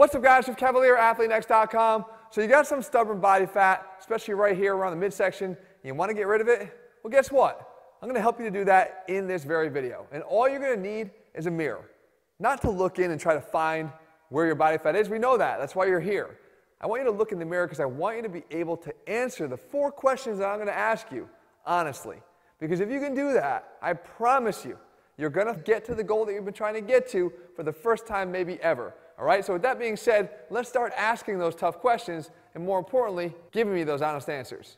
What's up, guys? From CavalierAthleteNX.com. So you got some stubborn body fat, especially right here around the midsection, and you want to get rid of it? Well, guess what? I'm going to help you to do that in this very video. And all you're going to need is a mirror. Not to look in and try to find where your body fat is. We know that. That's why you're here. I want you to look in the mirror because I want you to be able to answer the 4 questions that I'm going to ask you honestly. Because if you can do that, I promise you, you're going to get to the goal that you've been trying to get to for the first time maybe ever. All right, so with that being said, let's start asking those tough questions and, more importantly, giving me those honest answers.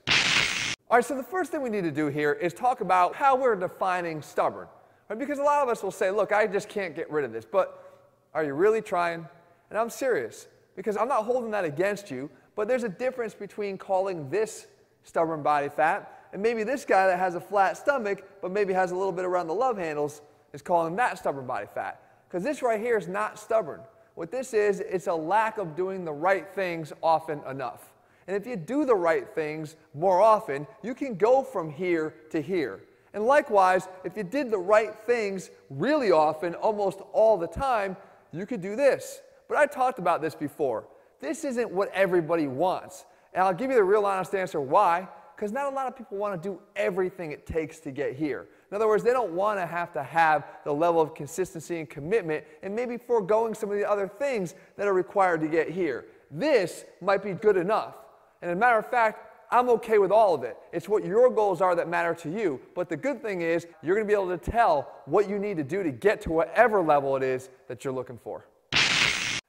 All right, so the first thing we need to do here is talk about how we're defining stubborn. Right? Because a lot of us will say, look, I just can't get rid of this, but are you really trying? And I'm serious, because I'm not holding that against you, but there's a difference between calling this stubborn body fat and maybe this guy that has a flat stomach but maybe has a little bit around the love handles is calling that stubborn body fat. Because this right here is not stubborn. What this is, it's a lack of doing the right things often enough. And if you do the right things more often, you can go from here to here. And likewise, if you did the right things really often, almost all the time, you could do this. But I talked about this before. This isn't what everybody wants. And I'll give you the real honest answer why. Because not a lot of people want to do everything it takes to get here. In other words, they don't want to have the level of consistency and commitment and maybe foregoing some of the other things that are required to get here. This might be good enough. And as a matter of fact, I'm okay with all of it. It's what your goals are that matter to you. But the good thing is you're going to be able to tell what you need to do to get to whatever level it is that you're looking for.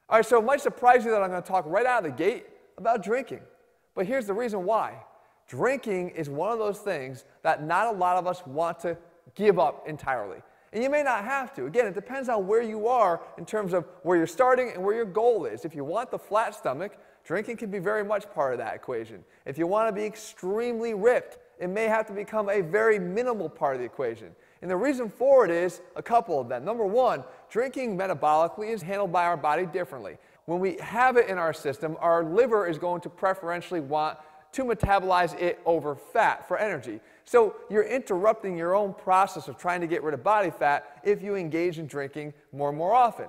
All right, so it might surprise you that I'm going to talk right out of the gate about drinking. But here's the reason why. Drinking is one of those things that not a lot of us want to give up entirely. And you may not have to. Again, it depends on where you are in terms of where you're starting and where your goal is. If you want the flat stomach, drinking can be very much part of that equation. If you want to be extremely ripped, it may have to become a very minimal part of the equation. And the reason for it is a couple of them. Number one, drinking metabolically is handled by our body differently. When we have it in our system, our liver is going to preferentially want to metabolize it over fat for energy. So you're interrupting your own process of trying to get rid of body fat if you engage in drinking more and more often.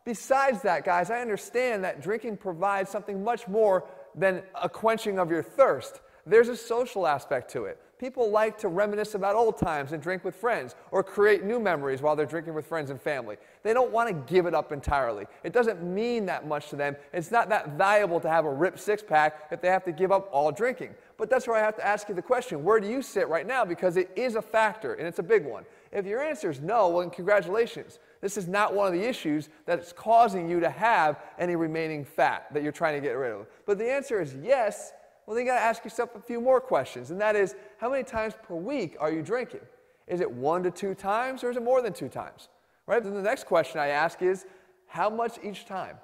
Besides that, guys, I understand that drinking provides something much more than a quenching of your thirst. There's a social aspect to it. People like to reminisce about old times and drink with friends or create new memories while they're drinking with friends and family. They don't want to give it up entirely. It doesn't mean that much to them. It's not that valuable to have a ripped six-pack if they have to give up all drinking. But that's where I have to ask you the question, where do you sit right now? Because it is a factor, and it's a big one. If your answer is no, well, then congratulations. This is not one of the issues that's causing you to have any remaining fat that you're trying to get rid of. But the answer is yes. Well, then you got to ask yourself a few more questions, and that is, how many times per week are you drinking? Is it 1 to 2 times, or is it more than 2 times? Right? Then the next question I ask is, how much each time?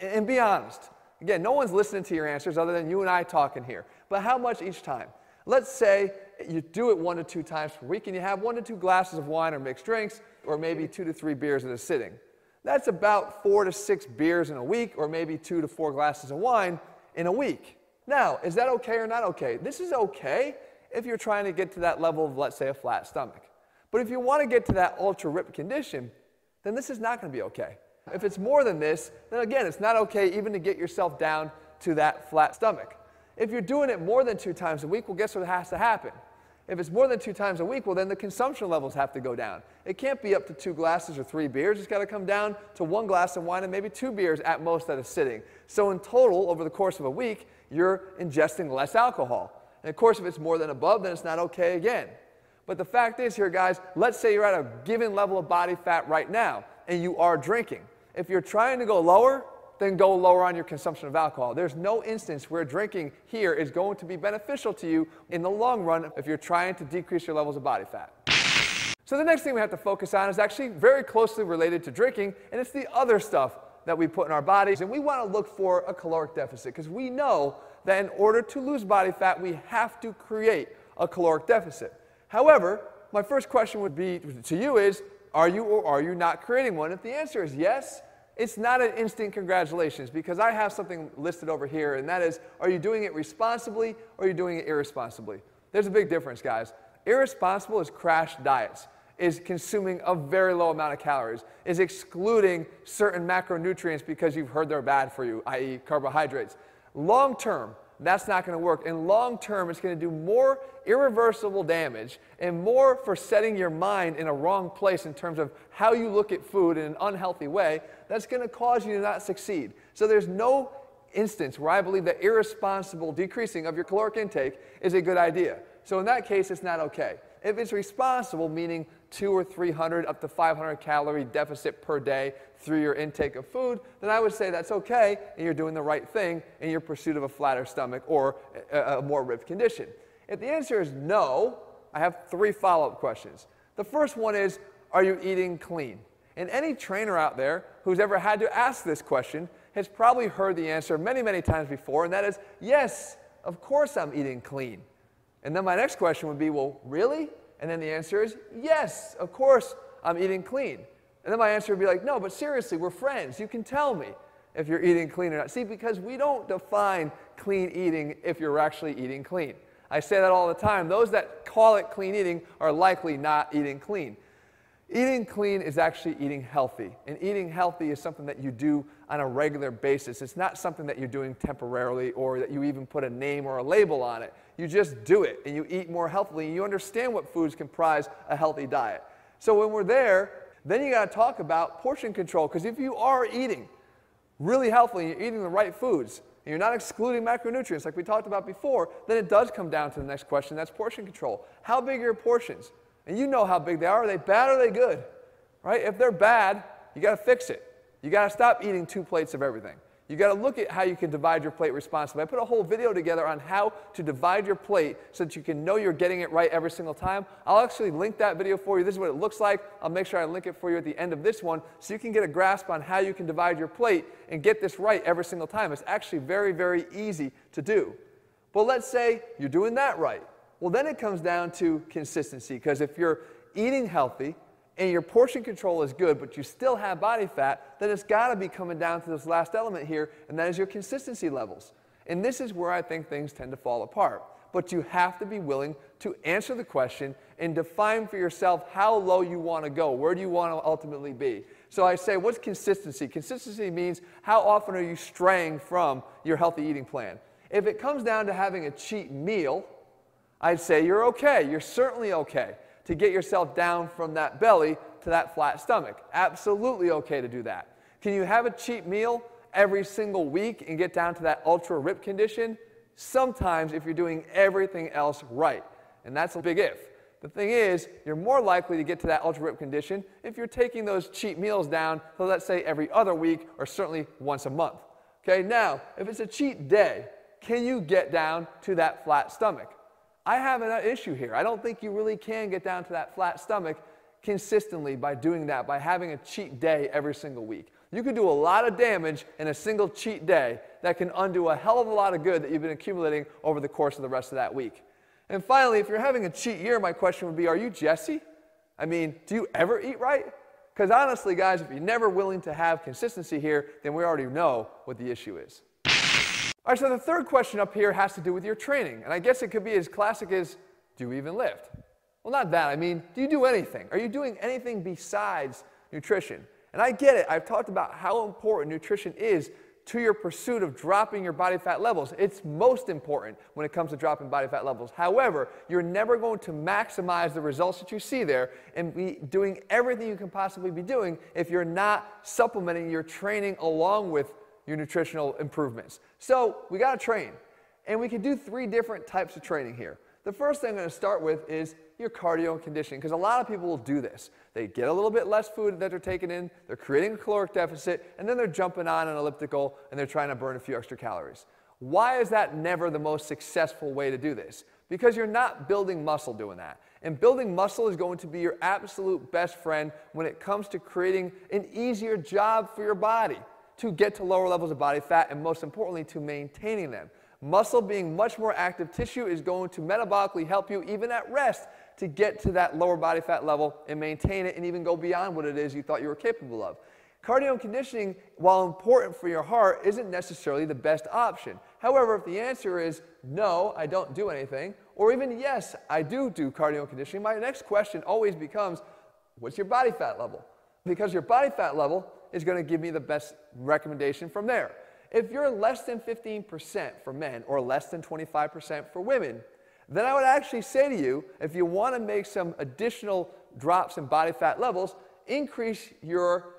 And be honest. Again, no one's listening to your answers other than you and I talking here. But how much each time? Let's say you do it 1 to 2 times per week, and you have 1 to 2 glasses of wine or mixed drinks, or maybe 2 to 3 beers at a sitting. That's about 4 to 6 beers in a week, or maybe 2 to 4 glasses of wine in a week. Now, is that okay or not okay? This is okay if you're trying to get to that level of, let's say, a flat stomach. But if you want to get to that ultra-ripped condition, then this is not going to be okay. If it's more than this, then again, it's not okay even to get yourself down to that flat stomach. If you're doing it more than 2 times a week, well, guess what has to happen? If it's more than 2 times a week, well, then the consumption levels have to go down. It can't be up to 2 glasses or 3 beers. It's got to come down to 1 glass of wine and maybe 2 beers at most at a sitting. So in total, over the course of a week, you're ingesting less alcohol. And of course, if it's more than above, then it's not okay again. But the fact is here, guys, let's say you're at a given level of body fat right now, and you are drinking. If you're trying to go lower, then go lower on your consumption of alcohol. There's no instance where drinking here is going to be beneficial to you in the long run if you're trying to decrease your levels of body fat. So the next thing we have to focus on is actually very closely related to drinking, and it's the other stuff that we put in our bodies. And we want to look for a caloric deficit because we know that in order to lose body fat, we have to create a caloric deficit. However, my first question would be to you is, are you or are you not creating one? If the answer is yes, it's not an instant congratulations, because I have something listed over here, and that is, are you doing it responsibly or are you doing it irresponsibly? There's a big difference, guys. Irresponsible is crash diets. is consuming a very low amount of calories, is excluding certain macronutrients because you've heard they're bad for you, i.e. carbohydrates. Long term, that's not going to work. And long term, it's going to do more irreversible damage and more for setting your mind in a wrong place in terms of how you look at food in an unhealthy way. That's going to cause you to not succeed. So there's no instance where I believe that irresponsible decreasing of your caloric intake is a good idea. So in that case, it's not okay. If it's responsible, meaning 200 or 300 up to 500 calorie deficit per day through your intake of food, then I would say that's okay and you're doing the right thing in your pursuit of a flatter stomach or a more ripped condition. If the answer is no, I have 3 follow-up questions. The first one is, are you eating clean? And any trainer out there who's ever had to ask this question has probably heard the answer many, many times before, and that is, yes, of course I'm eating clean. And then my next question would be, well, really? And then the answer is, yes, of course I'm eating clean. And then my answer would be like, no, but seriously, we're friends. You can tell me if you're eating clean or not. See, because we don't define clean eating if you're actually eating clean. I say that all the time. Those that call it clean eating are likely not eating clean. Eating clean is actually eating healthy. And eating healthy is something that you do on a regular basis. It's not something that you're doing temporarily or that you even put a name or a label on it. You just do it and you eat more healthily and you understand what foods comprise a healthy diet. So when we're there, then you got to talk about portion control, because if you are eating really healthily and you're eating the right foods and you're not excluding macronutrients like we talked about before, then it does come down to the next question, that's portion control. How big are your portions? And you know how big they are. Are they bad or are they good? Right? If they're bad, you got to fix it. You got to stop eating 2 plates of everything. You got to look at how you can divide your plate responsibly. I put a whole video together on how to divide your plate so that you can know you're getting it right every single time. I'll actually link that video for you. This is what it looks like. I'll make sure I link it for you at the end of this one so you can get a grasp on how you can divide your plate and get this right every single time. It's actually very, very easy to do. But let's say you're doing that right. Well, then it comes down to consistency, because if you're eating healthy and your portion control is good, but you still have body fat, then it's got to be coming down to this last element here, and that is your consistency levels. And this is where I think things tend to fall apart. But you have to be willing to answer the question and define for yourself how low you want to go. Where do you want to ultimately be? So I say, what's consistency? Consistency means how often are you straying from your healthy eating plan? If it comes down to having a cheat meal, I'd say you're okay. You're certainly okay to get yourself down from that belly to that flat stomach. Absolutely okay to do that. Can you have a cheat meal every single week and get down to that ultra rip condition? Sometimes, if you're doing everything else right. And that's a big if. The thing is, you're more likely to get to that ultra rip condition if you're taking those cheat meals down, so let's say every other week or certainly once a month. Okay, now, if it's a cheat day, can you get down to that flat stomach? I have an issue here. I don't think you really can get down to that flat stomach consistently by doing that, by having a cheat day every single week. You can do a lot of damage in a single cheat day that can undo a hell of a lot of good that you've been accumulating over the course of the rest of that week. And finally, if you're having a cheat year, my question would be, are you Jesse? I mean, do you ever eat right? Because honestly, guys, if you're never willing to have consistency here, then we already know what the issue is. All right, so the third question up here has to do with your training. And I guess it could be as classic as, do you even lift? Well, not that. I mean, do you do anything? Are you doing anything besides nutrition? And I get it. I've talked about how important nutrition is to your pursuit of dropping your body fat levels. It's most important when it comes to dropping body fat levels. However, you're never going to maximize the results that you see there and be doing everything you can possibly be doing if you're not supplementing your training along with your nutritional improvements. So we got to train, and we can do 3 different types of training here. The first thing I'm going to start with is your cardio and conditioning, because a lot of people will do this. They get a little bit less food that they're taking in, they're creating a caloric deficit, and then they're jumping on an elliptical and they're trying to burn a few extra calories. Why is that never the most successful way to do this? Because you're not building muscle doing that. And building muscle is going to be your absolute best friend when it comes to creating an easier job for your body to get to lower levels of body fat, and most importantly, to maintaining them. Muscle, being much more active tissue, is going to metabolically help you even at rest to get to that lower body fat level and maintain it and even go beyond what it is you thought you were capable of. Cardio and conditioning, while important for your heart, isn't necessarily the best option. However, if the answer is no, I don't do anything, or even yes, I do cardio and conditioning, my next question always becomes, What's your body fat level? Because your body fat level is going to give me the best recommendation from there. If you're less than 15% for men or less than 25% for women, then I would actually say to you, if you want to make some additional drops in body fat levels, increase your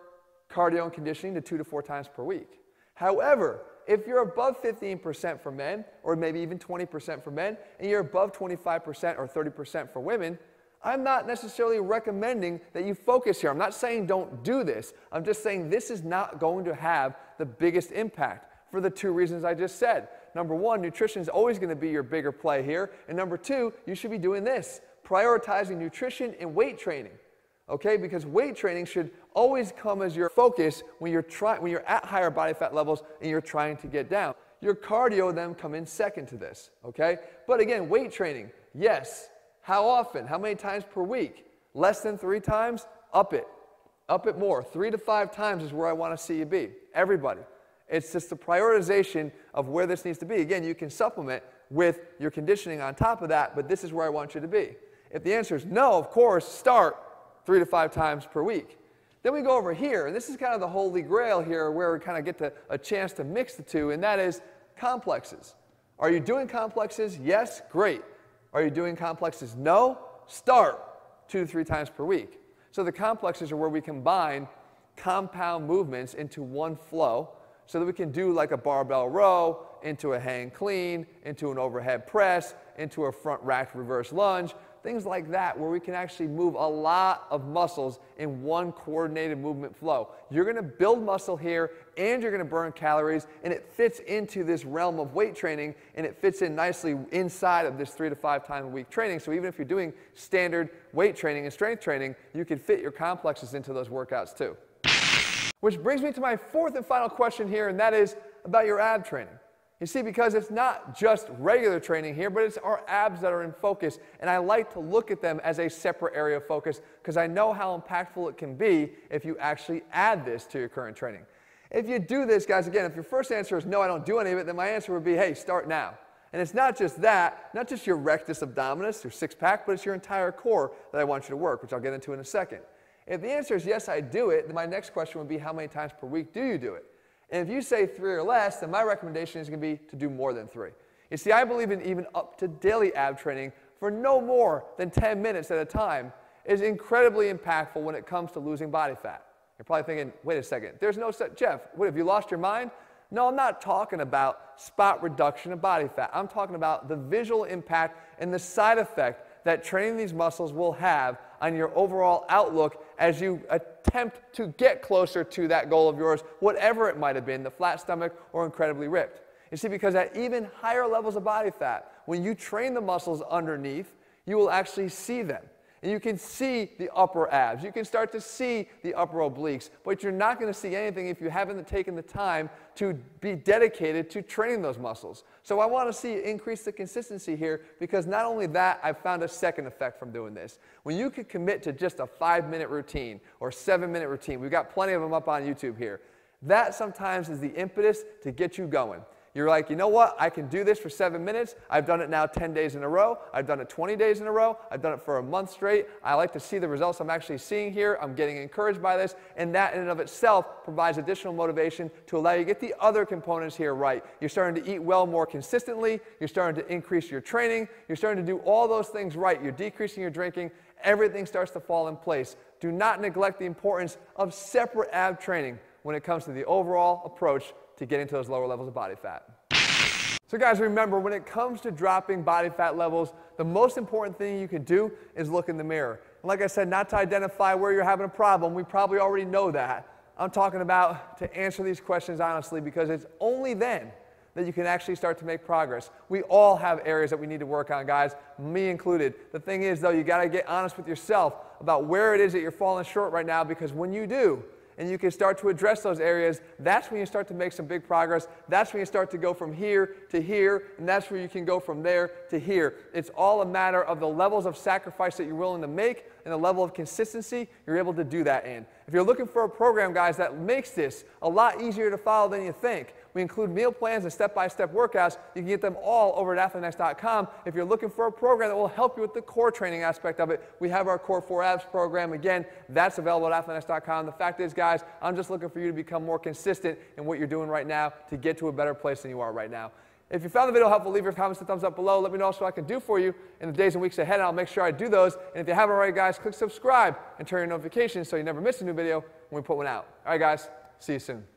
cardio and conditioning to 2 to 4 times per week. However, if you're above 15% for men, or maybe even 20% for men, and you're above 25% or 30% for women, I'm not necessarily recommending that you focus here. I'm not saying don't do this. I'm just saying this is not going to have the biggest impact for the 2 reasons I just said. Number 1, nutrition is always going to be your bigger play here. And number 2, you should be doing this, prioritizing nutrition and weight training. Okay, because weight training should always come as your focus when you're at higher body fat levels and you're trying to get down. Your cardio then come in second to this, okay? But again, weight training, yes. How often? How many times per week? Less than 3 times? Up it. Up it more. 3 to 5 times is where I want to see you be. Everybody. It's just the prioritization of where this needs to be. Again, you can supplement with your conditioning on top of that, but this is where I want you to be. If the answer is no, of course, start 3 to 5 times per week. Then we go over here, and this is kind of the holy grail here where we kind of get a chance to mix the two, and that is complexes. Are you doing complexes? Yes, great. Are you doing complexes? No, start 2 to 3 times per week. So the complexes are where we combine compound movements into one flow so that we can do like a barbell row, into a hang clean, into an overhead press, into a front rack reverse lunge, things like that where we can actually move a lot of muscles in one coordinated movement flow. You're going to build muscle here and you're going to burn calories, and it fits into this realm of weight training, and it fits in nicely inside of this 3 to 5 times a week training. So even if you're doing standard weight training and strength training, you can fit your complexes into those workouts too. Which brings me to my 4th and final question here, and that is about your ab training. You see, because it's not just regular training here, but it's our abs that are in focus, and I like to look at them as a separate area of focus because I know how impactful it can be if you actually add this to your current training. If you do this, guys, again, if your first answer is no, I don't do any of it, then my answer would be, hey, start now. And it's not just that, not just your rectus abdominis, your six-pack, but it's your entire core that I want you to work, which I'll get into in a second. If the answer is yes, I do it, then my next question would be how many times per week do you do it? And if you say 3 or less, then my recommendation is going to be to do more than 3. You see, I believe in even up to daily ab training for no more than 10 minutes at a time is incredibly impactful when it comes to losing body fat. You're probably thinking, wait a second, there's no such, Jeff, what, have you lost your mind? No, I'm not talking about spot reduction of body fat. I'm talking about the visual impact and the side effect that training these muscles will have on your overall outlook as you attempt to get closer to that goal of yours, whatever it might have been, the flat stomach or incredibly ripped. You see, because at even higher levels of body fat, when you train the muscles underneath, you will actually see them. And you can see the upper abs. You can start to see the upper obliques. But you're not going to see anything if you haven't taken the time to be dedicated to training those muscles. So I want to see increase the consistency here because not only that, I've found a second effect from doing this. When you can commit to just a 5-minute routine or 7-minute routine, we've got plenty of them up on YouTube here, that sometimes is the impetus to get you going. You're like, you know what, I can do this for 7 minutes. I've done it now 10 days in a row. I've done it 20 days in a row. I've done it for a month straight. I like to see the results I'm actually seeing here. I'm getting encouraged by this, and that in and of itself provides additional motivation to allow you to get the other components here right. You're starting to eat well more consistently. You're starting to increase your training. You're starting to do all those things right. You're decreasing your drinking. Everything starts to fall in place. Do not neglect the importance of separate ab training when it comes to the overall approach to getting to those lower levels of body fat. So guys, remember, when it comes to dropping body fat levels, the most important thing you can do is look in the mirror. And like I said, not to identify where you're having a problem. We probably already know that. I'm talking about to answer these questions honestly because it's only then that you can actually start to make progress. We all have areas that we need to work on, guys, me included. The thing is, though, you got to get honest with yourself about where it is that you're falling short right now, because when you do, and you can start to address those areas, that's when you start to make some big progress. That's when you start to go from here to here, and that's where you can go from there to here. It's all a matter of the levels of sacrifice that you're willing to make and the level of consistency you're able to do that in. If you're looking for a program, guys, that makes this a lot easier to follow than you think, we include meal plans and step-by-step workouts. You can get them all over at ATHLEAN-X.com. If you're looking for a program that will help you with the core training aspect of it, we have our Core 4 Abs program. Again, that's available at ATHLEAN-X.com. The fact is, guys, I'm just looking for you to become more consistent in what you're doing right now to get to a better place than you are right now. If you found the video helpful, leave your comments and thumbs up below. Let me know what I can do for you in the days and weeks ahead, and I'll make sure I do those. And if you haven't already, guys, click subscribe and turn your notifications so you never miss a new video when we put one out. All right, guys, see you soon.